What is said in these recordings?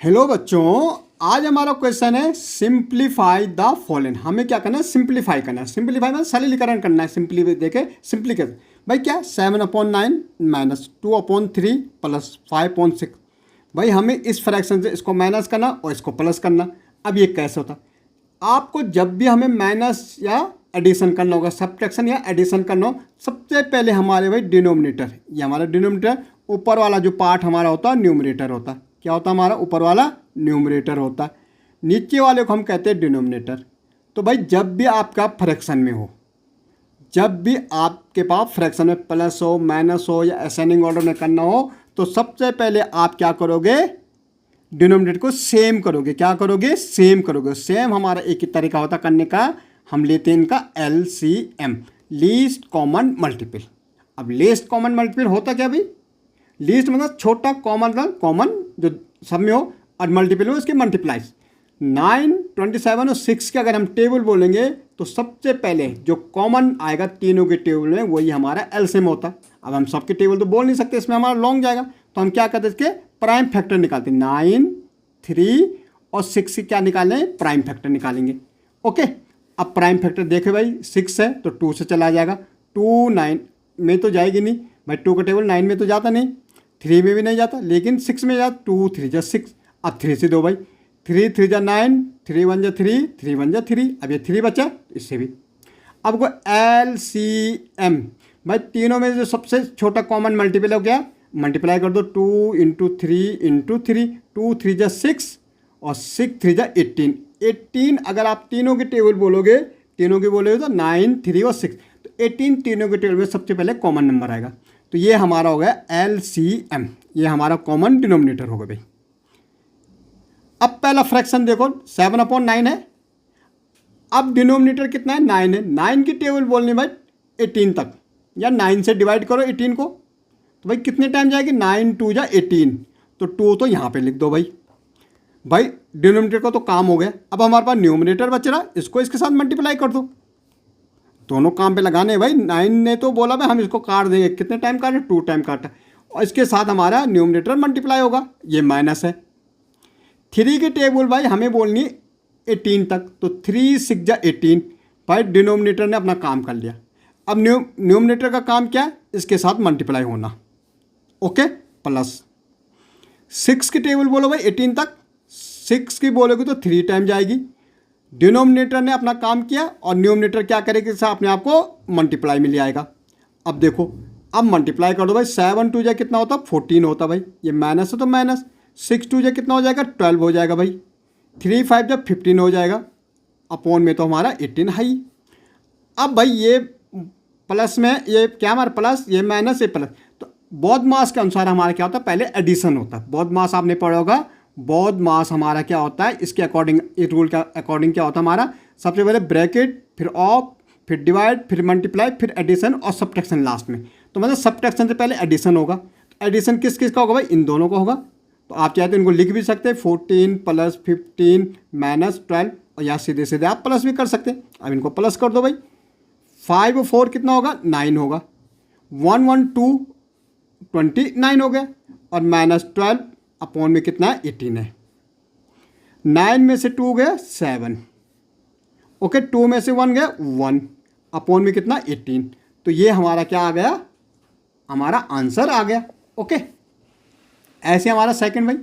Hello बच्चों, आज हमारा क्वेश्चन है सिंप्लीफाई द फॉलोइंग। हमें क्या करना है? सिंप्लीफाई करना है। सिंप्लीफाई मतलब सरलीकरण करना है। सिंपली देखे सिंप्लीकेशन भाई क्या 7/9 माइनस 2/3 प्लस 5/6। भाई हमें इस फ्रैक्शन से इसको माइनस करना और इसको प्लस करना। अब ये कैसे होता? आपको जब भी हमें माइनस या एडिशन करना होगा, सब्ट्रैक्शन या एडिशन करना हो, सबसे पहले हमारे भाई डिनोमिनेटर, ये हमारा डिनोमिनेटर, ऊपर वाला जो पार्ट हमारा होता है न्यूमरेटर होता है। क्या होता है? हमारा ऊपर वाला न्यूमरेटर होता है, नीचे वाले को हम कहते हैं डिनोमिनेटर। तो भाई जब भी आपका फ्रैक्शन में हो, जब भी आपके पास फ्रैक्शन में प्लस हो, माइनस हो या असेंडिंग ऑर्डर में करना हो, तो सबसे पहले आप क्या करोगे? डिनोमिनेटर को सेम करोगे। क्या करोगे? सेम करोगे। सेम हमारा एक ही तरीका होता करने का, हम लेते हैं इनका LCM, लीस्ट कॉमन मल्टीपल। अब लीस्ट कॉमन मल्टीपल होता क्या भाई? लीस्ट मतलब छोटा, कॉमन मतलब कॉमन जो सब में हो, और मल्टीपल हो इसके मल्टीप्लाइज। 9, 27 और 6 के अगर हम टेबल बोलेंगे तो सबसे पहले जो कॉमन आएगा तीनों के टेबल में वही हमारा एलसीएम होता। अब हम सबके टेबल तो बोल नहीं सकते, इसमें हमारा लॉन्ग जाएगा, तो हम क्या करते हैं? इसके प्राइम फैक्टर निकालते हैं। 9, 3 और 6 से क्या निकालें? प्राइम फैक्टर निकालेंगे। ओके, अब प्राइम फैक्टर देखे भाई 6 है तो 2 से चला जाएगा। 2 9 में तो जाएगी नहीं भाई, 2 का टेबल 9 में तो जाता नहीं, 3 में भी नहीं जाता, लेकिन 6 में जाता। 2 3 जा 6, अब 3 से दो भाई, 3 3 जा 9, 3 1 जा 3, 3 1 जा 3, अब ये 3 बचा, इससे भी। अब को LCM भाई तीनों में जो सबसे छोटा कॉमन मल्टीपल हो गया, मल्टीप्लाई कर दो। 2 इंटू 3, 2 3 जा 6 और 6 3 जा 18। 18 अगर आप तीनों के टेबल बोलोगे, तीनों के बोलोगे तो 9, 3 और 6, तो 18 तीनों के टेबल में सबसे पहले कॉमन नंबर आएगा। तो ये हमारा हो गया LCM, ये हमारा कॉमन डिनोमिनेटर होगा भाई। अब पहला फ्रैक्शन देखो 7/9 है। अब डिनोमिनेटर कितना है? 9 है। 9 की टेबल बोलनी भाई 18 तक, या 9 से डिवाइड करो 18 को, तो भाई कितने टाइम जाएगी? 9 2 जा 18, तो 2 तो यहाँ पे लिख दो भाई। भाई डिनोमिनेटर का तो काम हो गया। अब हमारे पास न्यूमरेटर बच रहा, इसको इसके साथ मल्टीप्लाई कर दो। दोनों काम पे लगाने भाई। 9 ने तो बोला भाई हम इसको काट देंगे, कितने टाइम काटे? 2 टाइम काटा, और इसके साथ हमारा न्यूमरेटर मल्टीप्लाई होगा, ये माइनस है। 3 की टेबल भाई हमें बोलनी 18 तक, तो 3 6 जा 18, भाई डिनोमिनेटर ने अपना काम कर लिया। अब न्यूमरेटर का काम क्या है? इसके साथ मल्टीप्लाई होना। ओके, प्लस 6 की टेबल बोलो भाई 18 तक, 6 की बोलोगे तो 3 टाइम जाएगी। डिनोमिनेटर ने अपना काम किया और न्यूमरेटर क्या करेगा? इससे अपने आप को मल्टीप्लाई में ले आएगा। अब देखो, अब मल्टीप्लाई कर दो भाई। 7 2 जा कितना होता? 14 होता भाई, ये माइनस है तो माइनस। 6 2 जा कितना हो जाएगा? 12 हो जाएगा भाई। 3 5 जा 15 हो जाएगा, अपॉन में तो हमारा 18 है ही। अब भाई ये प्लस में, ये क्या हमारा प्लस, ये माइनस, ये प्लस, तो बौद्ध मास के अनुसार हमारा क्या होता है? पहले एडिशन होता है। बौद्ध मास आपने पढ़ा होगा, बौद्ध मास हमारा क्या होता है? इसके अकॉर्डिंग, इस रूल का अकॉर्डिंग क्या होता है हमारा? सबसे पहले ब्रैकेट, फिर ऑफ, फिर डिवाइड, फिर मल्टीप्लाई, फिर एडिशन और सब्ट्रैक्शन लास्ट में। तो मतलब सब्ट्रैक्शन से पहले एडिशन होगा। तो एडिशन किस किस का होगा भाई? इन दोनों का होगा। तो आप चाहे तो इनको लिख भी सकते हैं, 14 प्लस 15 माइनस 12, और या सीधे सीधे आप प्लस भी कर सकते हैं। अब इनको प्लस कर दो भाई। 5 और 4 कितना होगा? 9 होगा। 1 1 2 29 हो गया, और माइनस 12 अपॉन में कितना है? 18 है। 9 में से 2 गया 7, ओके, 2 में से 1 गया 1, अपॉन में कितना? 18। तो ये हमारा क्या आ गया? हमारा आंसर आ गया। ओके, ऐसे हमारा सेकंड भाई।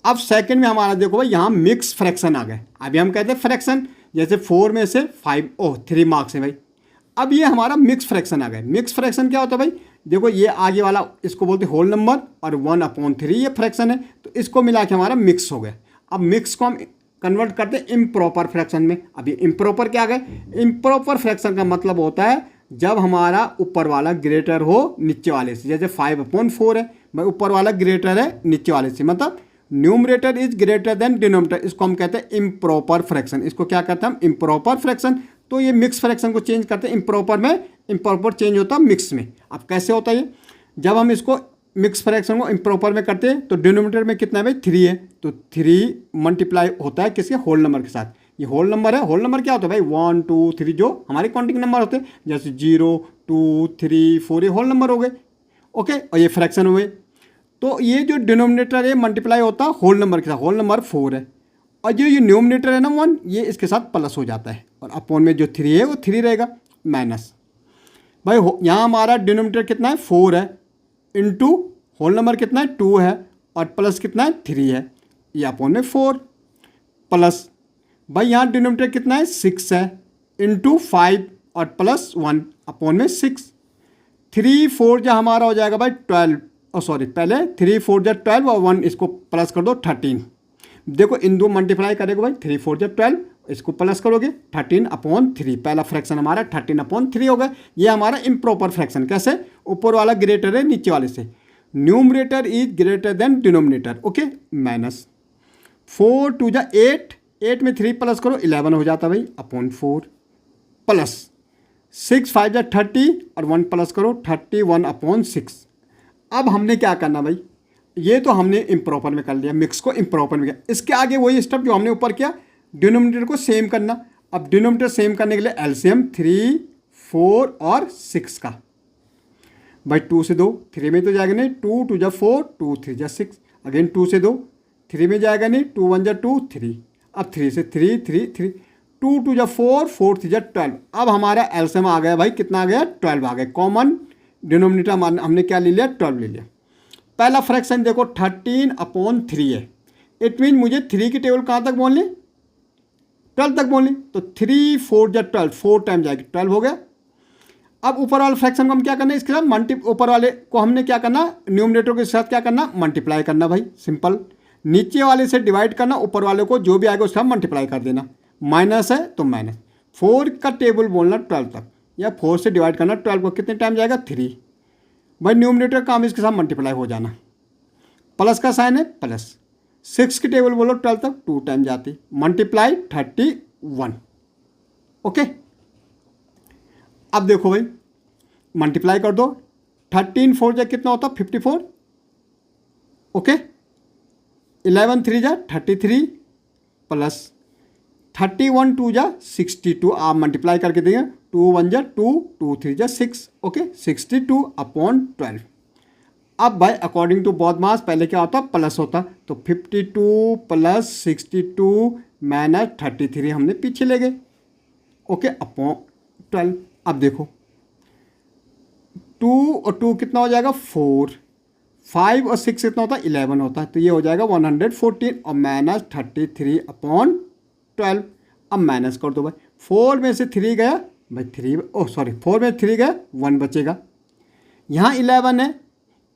अब सेकंड में हमारा देखो भाई, यहाँ मिक्स फ्रैक्शन आ गए। अभी हम कहते हैं फ्रैक्शन, जैसे 4 में से 5, 3 मार्क्स है भाई। अब ये हमारा मिक्स फ्रैक्शन आ गए। मिक्स फ्रैक्शन क्या होता है भाई? देखो ये आगे वाला, इसको बोलते हैं होल नंबर, और 1/3 ये फ्रैक्शन है, तो इसको मिला के हमारा मिक्स हो गया। अब मिक्स को हम कन्वर्ट करते हैं इम्प्रॉपर फ्रैक्शन में। अब ये इम्प्रॉपर क्या आ गए? इम्प्रॉपर फ्रैक्शन का मतलब होता है जब हमारा ऊपर वाला ग्रेटर हो नीचे वाले से। जैसे 5/4 है भाई, ऊपर वाला ग्रेटर है नीचे वाले से, मतलब numerator is greater than denominator, इसको हम कहते हैं इम्प्रॉपर फ्रैक्शन। इसको क्या कहते हैं हम? Improper fraction. तो ये मिक्स फ्रैक्शन को चेंज करते हैं इम्प्रॉपर में, इम्प्रॉपर चेंज होता है मिक्स में। अब कैसे होता है ये? जब हम इसको मिक्स फ्रैक्शन को इम्प्रॉपर में करते हैं तो डिनोमिनेटर में कितना है भाई? 3 है, तो 3 मल्टीप्लाई होता है किसके? होल नंबर के साथ। ये होल नंबर है। होल नंबर क्या होता है भाई? 1 2 3 जो हमारे काउंटिंग नंबर होते हैं, जैसे 0 2 3 4, ये होल नंबर हो गए। ओके, और ये फ्रैक्शन हुए। तो ये जो डिनोमिनेटर है मल्टीप्लाई होता है होल नंबर के साथ, होल नंबर 4 है, और जो ये न्यूमिनेटर है ना 1, ये इसके साथ प्लस हो जाता है, और अपॉन में जो 3 है वो 3 रहेगा माइनस। भाई यहाँ हमारा डिनोमिनेटर कितना है 4 है, इंटू होल नंबर कितना है 2 है, और प्लस कितना है 3 है, ये अपॉन में 4 प्लस। भाई यहाँ डिनोमिनेटर कितना है 6 है, इंटू 5 और प्लस 1 अपॉन में 6। 3 4 जो हमारा हो जाएगा भाई 12, सॉरी पहले 3 4 जो 12 और 1 इसको प्लस कर दो 13। देखो इन दो मल्टीप्लाई करेगा भाई, 3 4 जो 12, इसको प्लस करोगे 13/3, पहला फ्रैक्शन हमारा 13/3 होगा। ये हमारा इम्प्रॉपर फ्रैक्शन, कैसे, ऊपर वाला ग्रेटर है नीचे वाले से, numerator is greater than denominator, okay minus. 4 2 जा 8, 8 में 3 प्लस करो 11 हो जाता भाई अपॉन 4 प्लस 6 5 जा 30 और 1 प्लस करो 31/6। अब हमने क्या करना भाई, ये तो हमने इम्प्रॉपर में कर लिया, मिक्स को इम्प्रॉपर में किया। इसके आगे वही स्टेप जो हमने ऊपर किया, डिनोमिनेटर को सेम करना। अब डिनोमिनेटर सेम करने के लिए एलसीएम 3 4 और 6 का, भाई 2 से 2 3 में तो जाएगा नहीं, 2 2 जा 4 2 3 जा 6, अगेन 2 से 2 3 में जाएगा नहीं, 2 1 जा 2 3, अब 3 से 3 3 3, 2 2 जा 4 4 3 जा 12। अब हमारा एलसीएम आ गया भाई, कितना आ गया 12 आ गया। कॉमन डिनोमिनेटर हमने क्या ले लिया 12 ले लिया। पहला फ्रैक्शन देखो 13/3 है, इट मीन मुझे 3 की टेबल कहाँ तक बोलनी, 12 तक बोलनी, तो 3 4 जा 12, 4 टाइम जाएगी 12 हो गया। अब ऊपर वाले फ्रैक्शन को हम क्या करना है, इसके साथ ऊपर वाले को हमने क्या करना, न्यूमरेटर के साथ क्या करना, मल्टीप्लाई करना भाई, सिंपल। नीचे वाले से डिवाइड करना, ऊपर वाले को जो भी आएगा उसका मल्टीप्लाई कर देना, माइनस है तो माइनस। 4 का टेबल बोलना 12 तक, या 4 से डिवाइड करना 12 को, कितने टाइम जाएगा 3, भाई न्यूमरेटर का हम इसके साथ मल्टीप्लाई हो जाना, प्लस का साइन है प्लस। 6 की टेबल बोलो 12 तक 2 टाइम जाती, मल्टीप्लाई 31, ओके। अब देखो भाई मल्टीप्लाई कर दो, 13 4 जा कितना होता 54, ओके। 11 3 जा 33 प्लस 31 2 जा 62, आप मल्टीप्लाई करके देंगे, 2 1 जा 2 2 3 जा 6, ओके 62/12। अब भाई अकॉर्डिंग टू बोथ मास पहले क्या होता प्लस होता, तो 52 प्लस 62 माइनस 33 हमने पीछे ले गए, ओके अपॉन 12। अब देखो 2 और 2 कितना हो जाएगा 4, 5 और 6 कितना होता है 11 होता है, तो ये हो जाएगा 114 और माइनस 33/12। अब माइनस कर दो भाई, 4 में से 3 गया भाई 3, 4 में 3 गया 1 बचेगा। यहाँ 11 है,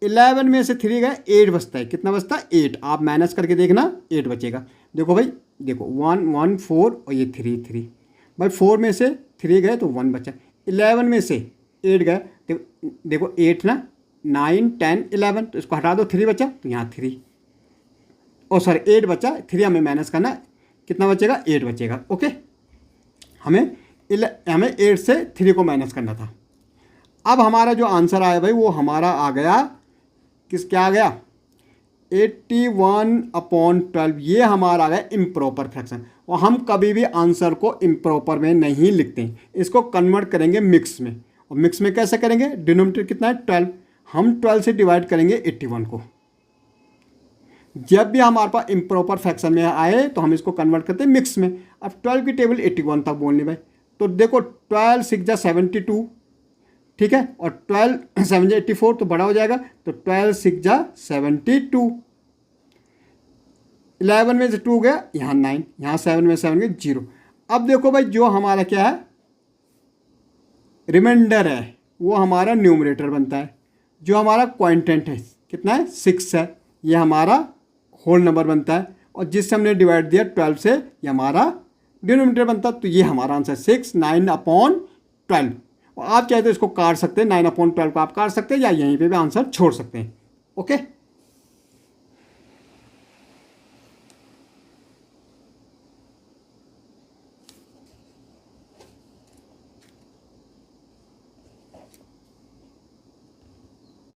11 में से 3 गया 8 बचता है, कितना बचता है 8, आप माइनस करके देखना 8 बचेगा। देखो भाई देखो 1 1 4 और ये 3 3, भाई 4 में से 3 गए तो 1 बचा, 11 में से 8 गए, देखो 8 ना 9 10 11, तो इसको हटा दो 3 बचा, तो यहाँ 3 8 बचा, 3 हमें माइनस करना, कितना बचेगा 8 बचेगा, ओके। हमें 8 से 3 को माइनस करना था। अब हमारा जो आंसर आया भाई वो हमारा आ गया, क्या आ गया 81/12, ये हमारा आ गया इम्प्रॉपर फ्रैक्शन। और हम कभी भी आंसर को इम्प्रॉपर में नहीं लिखते हैं, इसको कन्वर्ट करेंगे मिक्स में। और मिक्स में कैसे करेंगे, डिनोमिनेटर कितना है 12, हम 12 से डिवाइड करेंगे 81 को। जब भी हमारे पास इम्प्रॉपर फ्रैक्शन में आए तो हम इसको कन्वर्ट करते हैं मिक्स में। अब 12 की टेबल 81 तक बोलनी भाई, तो देखो 12 6 जा 72, ठीक है, और 12 7 जा 84 तो बड़ा हो जाएगा, तो 12 6 जा 72, 11 में से 2 गया यहाँ 9, यहाँ 7 में 7 गया 0। अब देखो भाई जो हमारा क्या है रिमाइंडर है वो हमारा न्यूमरेटर बनता है, जो हमारा क्वांटेंट है कितना है 6 है, ये हमारा होल नंबर बनता है, और जिससे हमने डिवाइड दिया 12 से ये हमारा डिनोमिनेटर बनता है। तो ये हमारा आंसर 6 9/12। और आप चाहे तो इसको काट सकते हैं, 9/12 को आप काट सकते हैं या यहीं पे भी आंसर छोड़ सकते हैं, ओके।